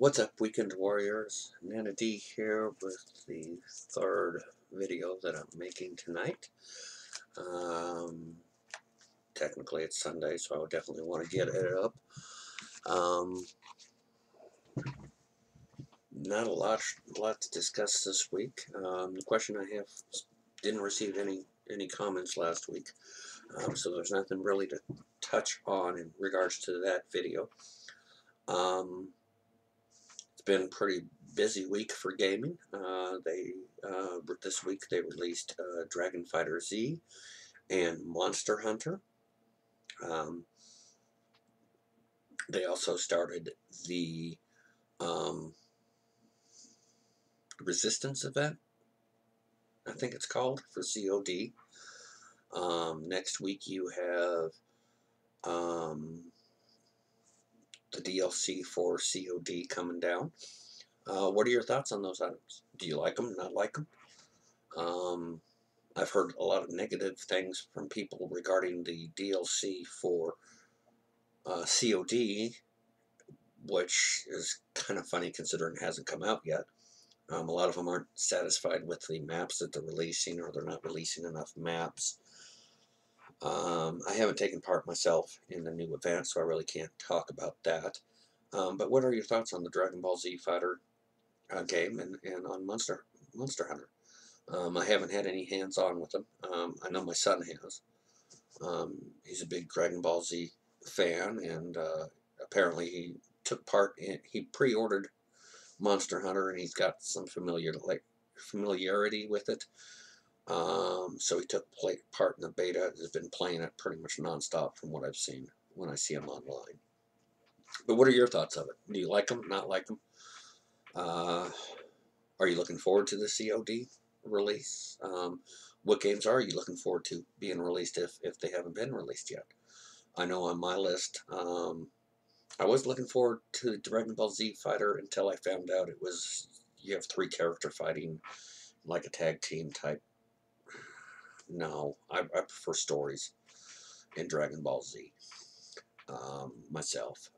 What's up, Weekend Warriors? Nana D here with the third video that I'm making tonight. Technically it's Sunday, so I would definitely want to get it up. Not a lot to discuss this week. The question I have, didn't receive any comments last week, so there's nothing really to touch on in regards to that video. It's been a pretty busy week for gaming. This week they released Dragon Fighter Z and Monster Hunter. They also started the Resistance event, I think it's called, for COD. Next week you have the DLC for COD coming down. What are your thoughts on those items? Do you like them, not like them? I've heard a lot of negative things from people regarding the DLC for COD, which is kind of funny considering it hasn't come out yet. A lot of them aren't satisfied with the maps that they're releasing, or they're not releasing enough maps. I haven't taken part myself in the new event, so I really can't talk about that. But what are your thoughts on the Dragon Ball Z Fighter game and on Monster Hunter? I haven't had any hands-on with them. I know my son has. He's a big Dragon Ball Z fan, and apparently he took part in, he pre-ordered Monster Hunter, and he's got some familiarity with it. So he took part in the beta, has been playing it pretty much non-stop from what I've seen when I see him online. But what are your thoughts of it? Do you like them, not like them? Are you looking forward to the COD release? What games are you looking forward to being released if they haven't been released yet? I know on my list, I was looking forward to Dragon Ball Z Fighter until I found out it was, you have 3 character fighting like a tag team type. No, I prefer stories in Dragon Ball Z myself.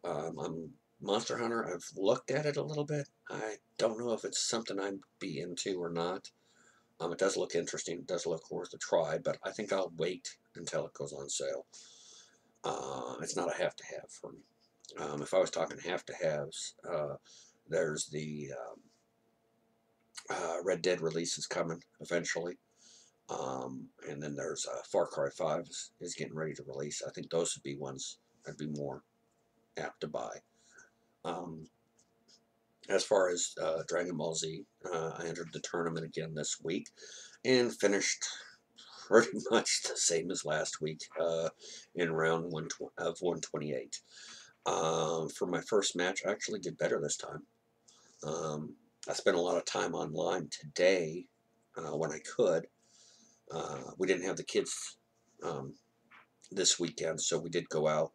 Monster Hunter, I've looked at it a little bit. I don't know if it's something I'd be into or not. It does look interesting. It does look worth a try, but I think I'll wait until it goes on sale. It's not a have-to-have for me. If I was talking have-to-haves, there's the Red Dead release is coming eventually. And then there's Far Cry 5 is getting ready to release. I think those would be ones I'd be more apt to buy. As far as Dragon Ball Z, I entered the tournament again this week and finished pretty much the same as last week in round 128. For my first match, I actually did better this time. I spent a lot of time online today when I could. We didn't have the kids this weekend, so we did go out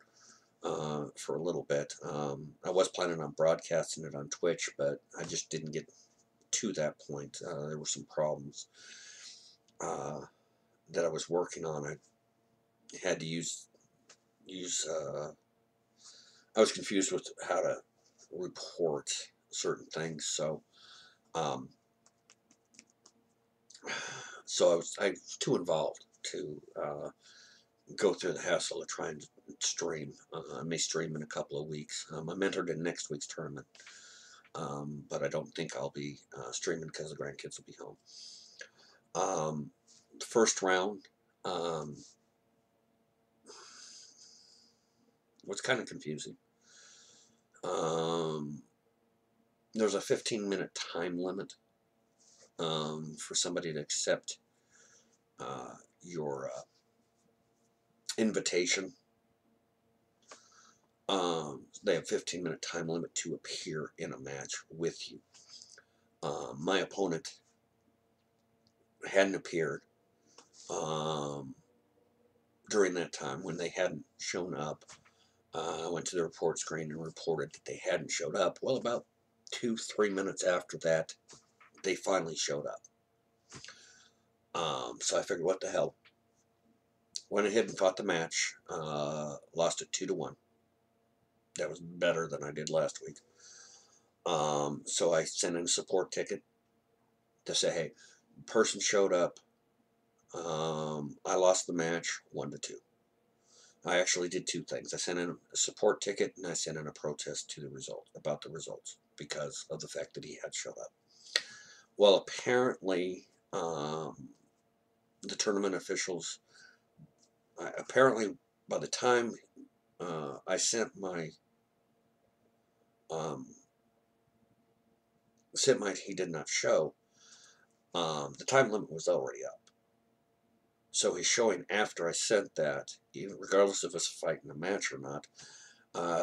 for a little bit. I was planning on broadcasting it on Twitch, but I just didn't get to that point. There were some problems that I was working on. I had to use I was confused with how to report certain things, so I was too involved to go through the hassle of trying to stream. I may stream in a couple of weeks. I'm entered in next week's tournament, but I don't think I'll be streaming because the grandkids will be home. The first round was kind of confusing. There's a 15-minute time limit for somebody to accept your invitation. They have a 15-minute time limit to appear in a match with you. My opponent hadn't appeared during that time. When they hadn't shown up, I went to the report screen and reported that they hadn't showed up. Well, about 2-3 minutes after that, they finally showed up. So I figured, what the hell? Went ahead and fought the match. Lost it 2-1. That was better than I did last week. So I sent in a support ticket to say, hey, person showed up. I lost the match 1-2. I actually did two things. I sent in a support ticket and I sent in a protest to the result about the results because of the fact that he had showed up. Well, apparently, the tournament officials, apparently by the time I sent my he did not show, the time limit was already up. So he's showing after I sent that, even regardless of us fighting a match or not.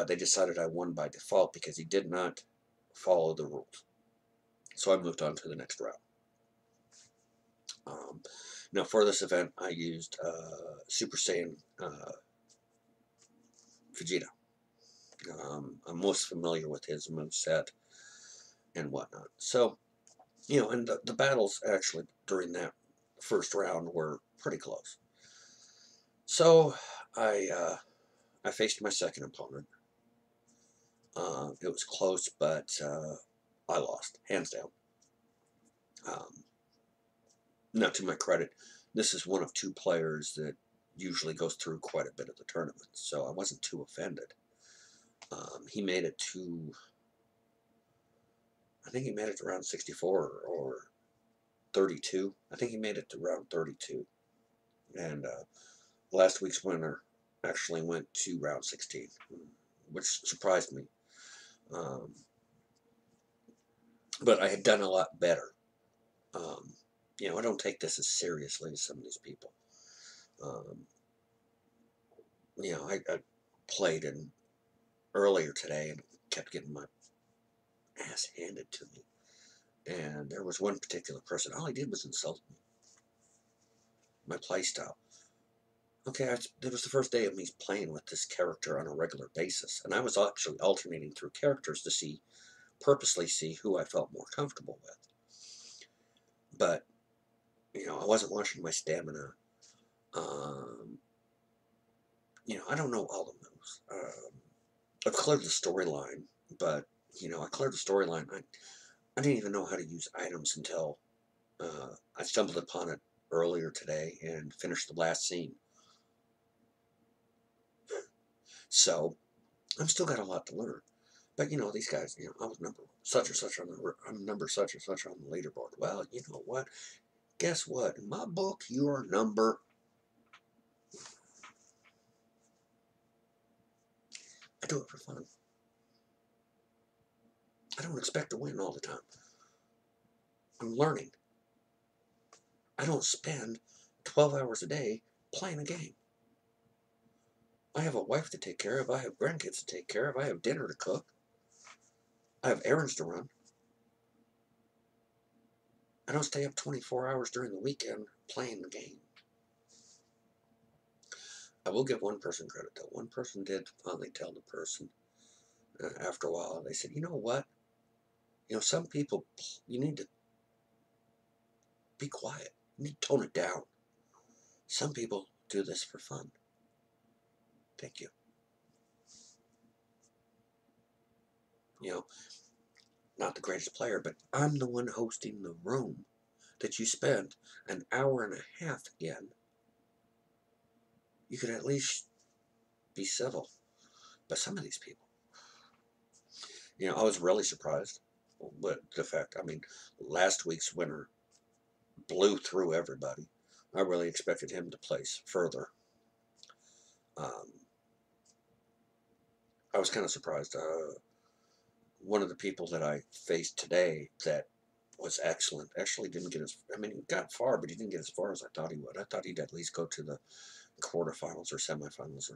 They decided I won by default because he did not follow the rules. So I moved on to the next round. Now for this event, I used Super Saiyan Vegeta. I'm most familiar with his moveset and whatnot. So, and the battles actually during that first round were pretty close. So I faced my second opponent. It was close, but I lost, hands down. Now, to my credit, this is one of two players that usually goes through quite a bit of the tournament, so I wasn't too offended. He made it to, I think he made it to round 64 or 32. I think he made it to round 32. And last week's winner actually went to round 16, which surprised me. But I had done a lot better. I don't take this as seriously as some of these people. I played in earlier today and kept getting my ass handed to me. And there was one particular person, all he did was insult me. My play style. Okay, it was the first day of me playing with this character on a regular basis. And I was actually alternating through characters to purposely see who I felt more comfortable with. But, I wasn't watching my stamina. I don't know all the moves. I've cleared the storyline, but, I cleared the storyline. I didn't even know how to use items until I stumbled upon it earlier today and finished the last scene. So I'm still got a lot to learn. But these guys, I was number such or such I'm number such or such on the leaderboard. Well, you know what? Guess what? In my book, you are number. I do it for fun. I don't expect to win all the time. I'm learning. I don't spend 12 hours a day playing a game. I have a wife to take care of. I have grandkids to take care of. I have dinner to cook. I have errands to run. I don't stay up 24 hours during the weekend playing the game. I will give one person credit, though. One person did finally tell the person after a while. They said, you know what? Some people, you need to be quiet. You need to tone it down. Some people do this for fun. Thank you. Not the greatest player, but I'm the one hosting the room that you spent an hour and a half in. You could at least be civil. But some of these people, I was really surprised with the fact, last week's winner blew through everybody. I really expected him to place further. I was kind of surprised. One of the people that I faced today that was excellent actually didn't get he got far, but he didn't get as far as I thought he would. I thought he'd at least go to the quarterfinals or semifinals.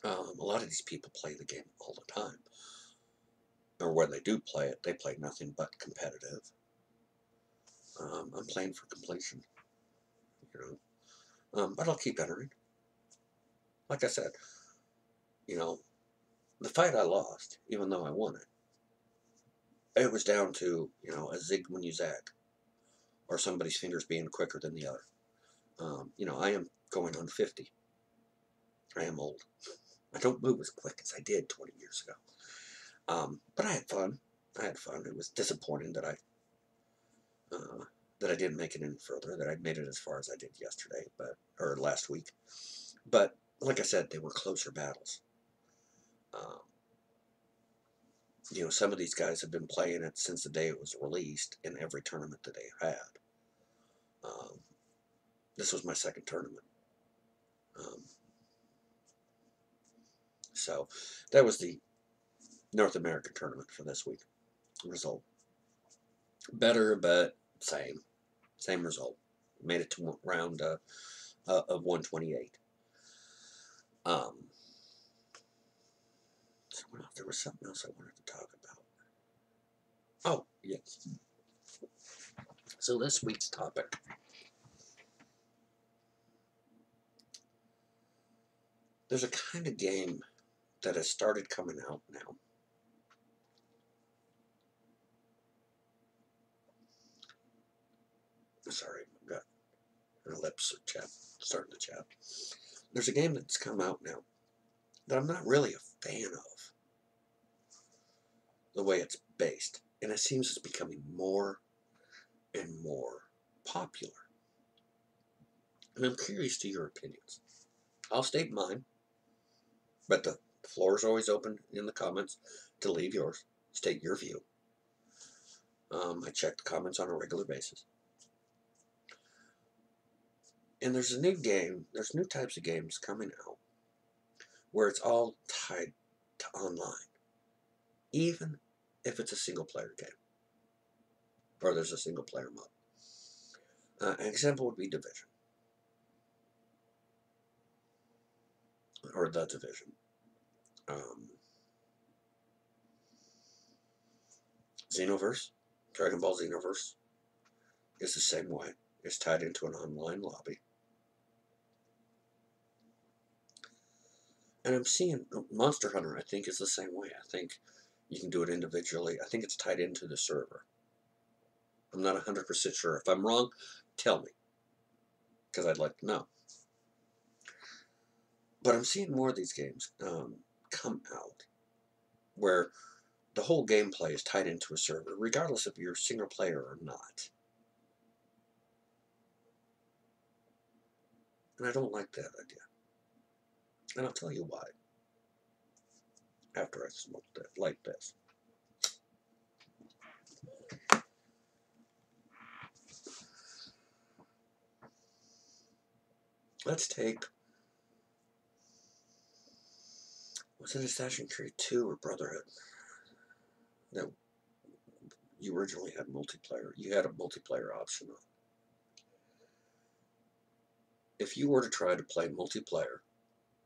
A lot of these people play the game all the time. Or when they do play it, they play nothing but competitive. I'm playing for completion, but I'll keep entering. Like I said, the fight I lost, even though I won it was down to, a zig when you zag, or somebody's fingers being quicker than the other. I am going on 50. I am old. I don't move as quick as I did 20 years ago. But I had fun. I had fun. It was disappointing that I didn't make it any further, that I made it as far as I did yesterday, or last week. But like I said, they were closer battles. Um, some of these guys have been playing it since the day it was released in every tournament that they had. Um, this was my second tournament. So that was the North American tournament for this week. Result better, but same result. Made it to round of 128. So there was something else I wanted to talk about. Oh, yes. So this week's topic. There's a kind of game that has started coming out now. Sorry, I've got an ellipse chat, starting the chat. There's a game that's come out now that I'm not really a fan of the way it's based. And it seems it's becoming more and more popular. And I'm curious to your opinions. I'll state mine, but the floor is always open in the comments to leave yours. State your view. I check the comments on a regular basis. And there's a new game, there's new types of games coming out where it's all tied to online. Even if it's a single player game. Or there's a single player mode. An example would be Division. Or The Division. Xenoverse, Dragon Ball Xenoverse, is the same way. It's tied into an online lobby. And I'm seeing Monster Hunter, I think, is the same way. I think you can do it individually. I think it's tied into the server. I'm not 100% sure. If I'm wrong, tell me, because I'd like to know. But I'm seeing more of these games come out where the whole gameplay is tied into a server, regardless if you're single player or not. And I don't like that idea. And I'll tell you why after I smoke that, like this. Let's take, was it Assassin's Creed 2 or Brotherhood? That you originally had multiplayer. You had a multiplayer option on. If you were to try to play multiplayer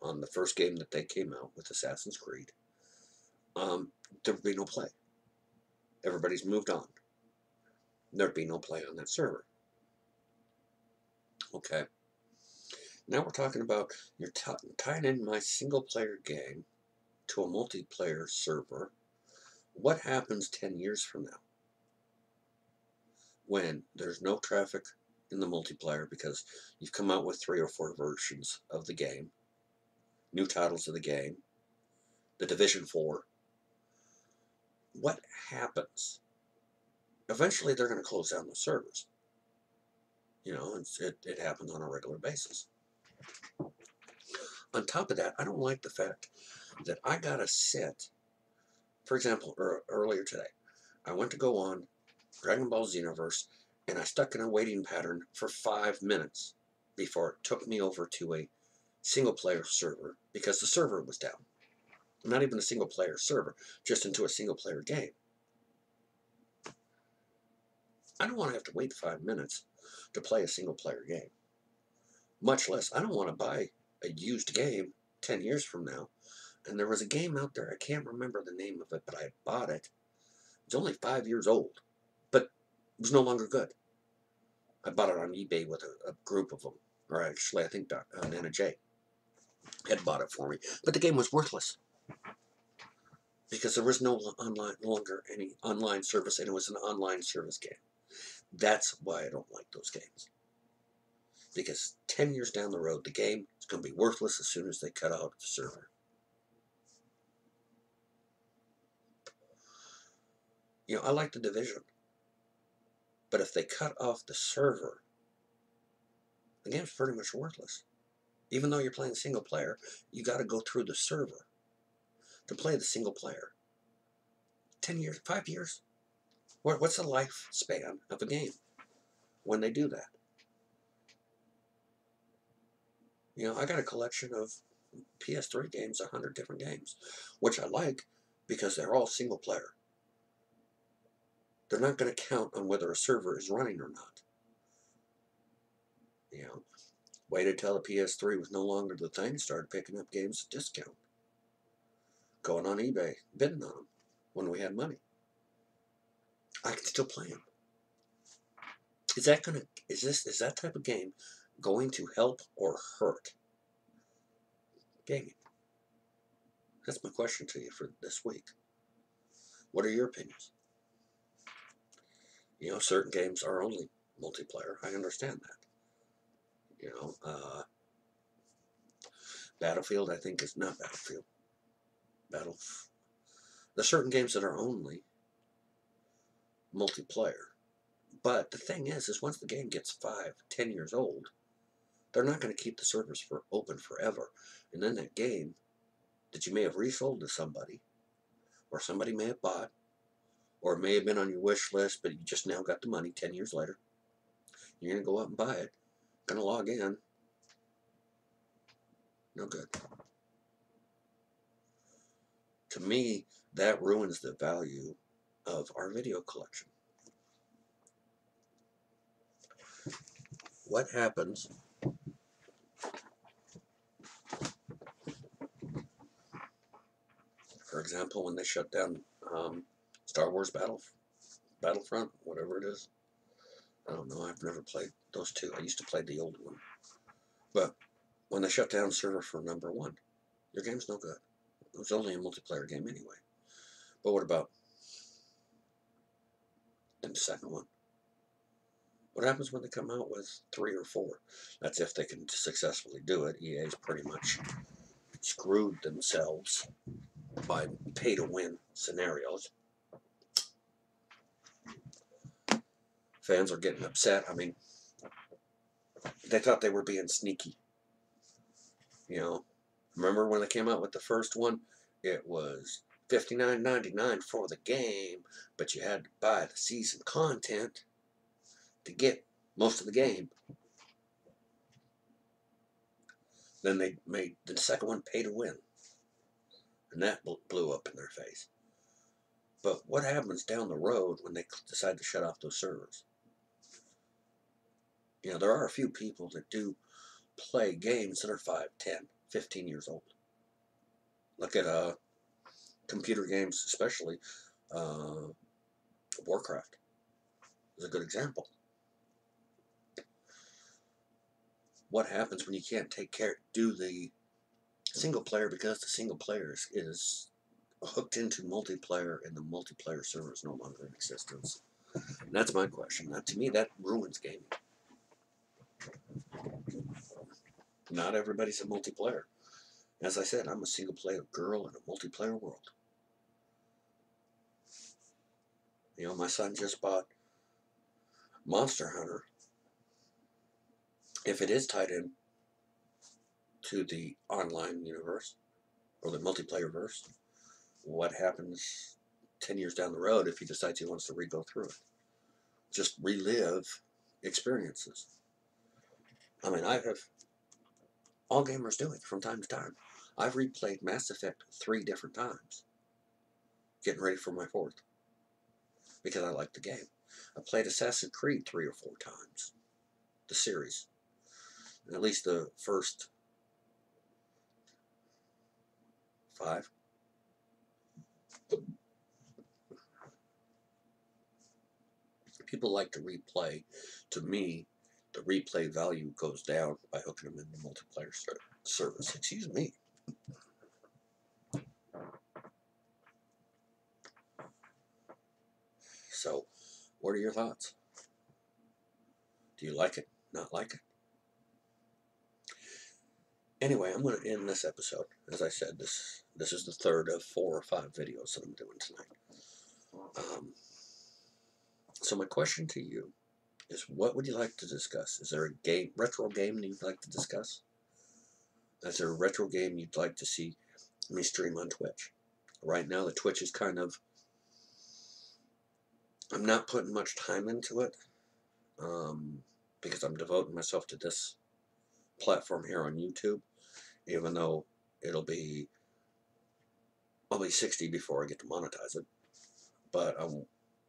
on the first game that they came out with Assassin's Creed, there would be no play. Everybody's moved on. There'd be no play on that server. Okay. Now we're talking about you're tying in my single player game to a multiplayer server. What happens 10 years from now? When there's no traffic in the multiplayer because you've come out with 3 or 4 versions of the game, new titles of the game, the Division 4. What happens? Eventually they're going to close down the servers. It happens on a regular basis. On top of that, I don't like the fact that I got to sit, for example, earlier today, I went to go on Dragon Ball Xenoverse, and I stuck in a waiting pattern for 5 minutes before it took me over to a single-player server because the server was down. Not even a single-player server, just into a single-player game. I don't want to have to wait 5 minutes to play a single-player game. Much less, I don't want to buy a used game 10 years from now. And there was a game out there, I can't remember the name of it, but I bought it. It's only 5 years old, but it was no longer good. I bought it on eBay with a group of them. Or actually, I think Nana J had bought it for me. But the game was worthless. Because there was no longer any online service, and it was an online service game. That's why I don't like those games. Because 10 years down the road, the game is going to be worthless as soon as they cut out the server. You know, I like the Division. But if they cut off the server, the game's pretty much worthless. Even though you're playing single player, you got to go through the server to play the single player. 10 years, 5 years? What's the lifespan of a game when they do that? You know, I got a collection of PS3 games, 100 different games, which I like because they're all single player. They're not going to count on whether a server is running or not. You know, waited till the PS3 was no longer the thing, started picking up games at discount. Going on eBay, bidding on them when we had money. I can still play them. Is that type of game going to help or hurt gaming? That's my question to you for this week. What are your opinions? You know, certain games are only multiplayer. I understand that. You know, Battlefield, I think, is not Battlefield. There's certain games that are only multiplayer. But the thing is once the game gets 5, 10 years old, they're not going to keep the servers open forever. And then that game that you may have resold to somebody, or somebody may have bought, or it may have been on your wish list, but you just now got the money 10 years later. You're going to go out and buy it, going to log in. No good. To me, that ruins the value of our video collection. What happens for example, when they shut down Star Wars Battlefront, whatever it is? I don't know. I've never played those two. I used to play the old one. But when they shut down server for number 1, your game's no good. It was only a multiplayer game anyway. But what about the second one? What happens when they come out with 3 or 4? That's if they can successfully do it. EA's pretty much screwed themselves by pay-to-win scenarios. Fans are getting upset. I mean, they thought they were being sneaky. You know, remember when they came out with the first one? It was $59.99 for the game, but you had to buy the season content to get most of the game. Then they made the second one pay to win, and that blew up in their face. But what happens down the road when they decide to shut off those servers? You know, there are a few people that do play games that are 5, 10, 15 years old. Look at computer games, especially Warcraft is a good example. What happens when you can't do the single player because the single player is hooked into multiplayer and the multiplayer server is no longer in existence? And that's my question. Now, to me, that ruins gaming. Not everybody's a multiplayer. As I said, I'm a single player girl in a multiplayer world. You know, my son just bought Monster Hunter. If it is tied in to the online universe or the multiplayer verse, what happens 10 years down the road if he decides he wants to re-go through it? Just relive experiences. I mean, all gamers do it from time to time. I've replayed Mass Effect 3 different times, getting ready for my 4th, because I like the game. I played Assassin's Creed 3 or 4 times, the series, and at least the first 5. People like to replay. To me, the replay value goes down by hooking them in the multiplayer service. Excuse me. So, what are your thoughts? Do you like it? Not like it? Anyway, I'm going to end this episode. As I said, this is the third of 4 or 5 videos that I'm doing tonight. So my question to you is, what would you like to discuss? Is there a retro game that you'd like to discuss? Is there a retro game you'd like to see me stream on Twitch? Right now, the Twitch is kind of, I'm not putting much time into it, because I'm devoting myself to this platform here on YouTube, even though I'll be 60 before I get to monetize it. But I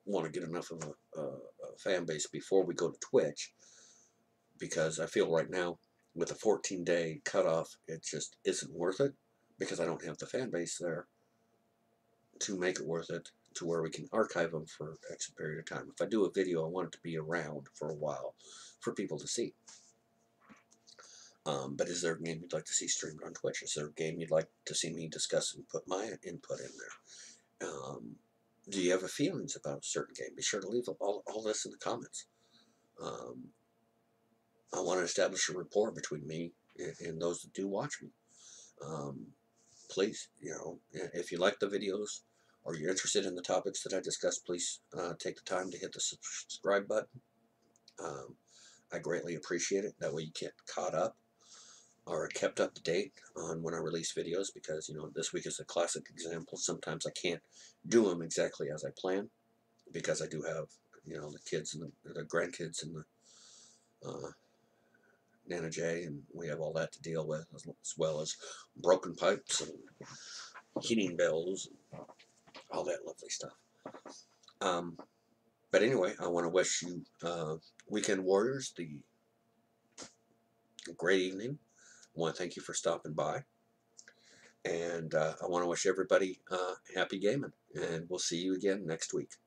want to get enough of a fan base before we go to Twitch, because I feel right now with a 14-day cutoff, it just isn't worth it, because I don't have the fan base there to make it worth it, to where we can archive them for X period of time. If I do a video, I want it to be around for a while for people to see. But is there a game you'd like to see streamed on Twitch? Is there a game you'd like to see me discuss and put my input in there? Do you have feelings about a certain game? Be sure to leave all this in the comments. I want to establish a rapport between me and those that do watch me. Please, if you like the videos or you're interested in the topics that I discuss, please take the time to hit the subscribe button. I greatly appreciate it. That way you get caught up or kept up to date on when I release videos, because this week is a classic example. Sometimes I can't do them exactly as I plan, because I do have the kids and the grandkids and the Nana J, and we have all that to deal with, as well as broken pipes and heating bills and all that lovely stuff. But anyway, I want to wish you weekend warriors the great evening. I want to thank you for stopping by, and I want to wish everybody happy gaming, and we'll see you again next week.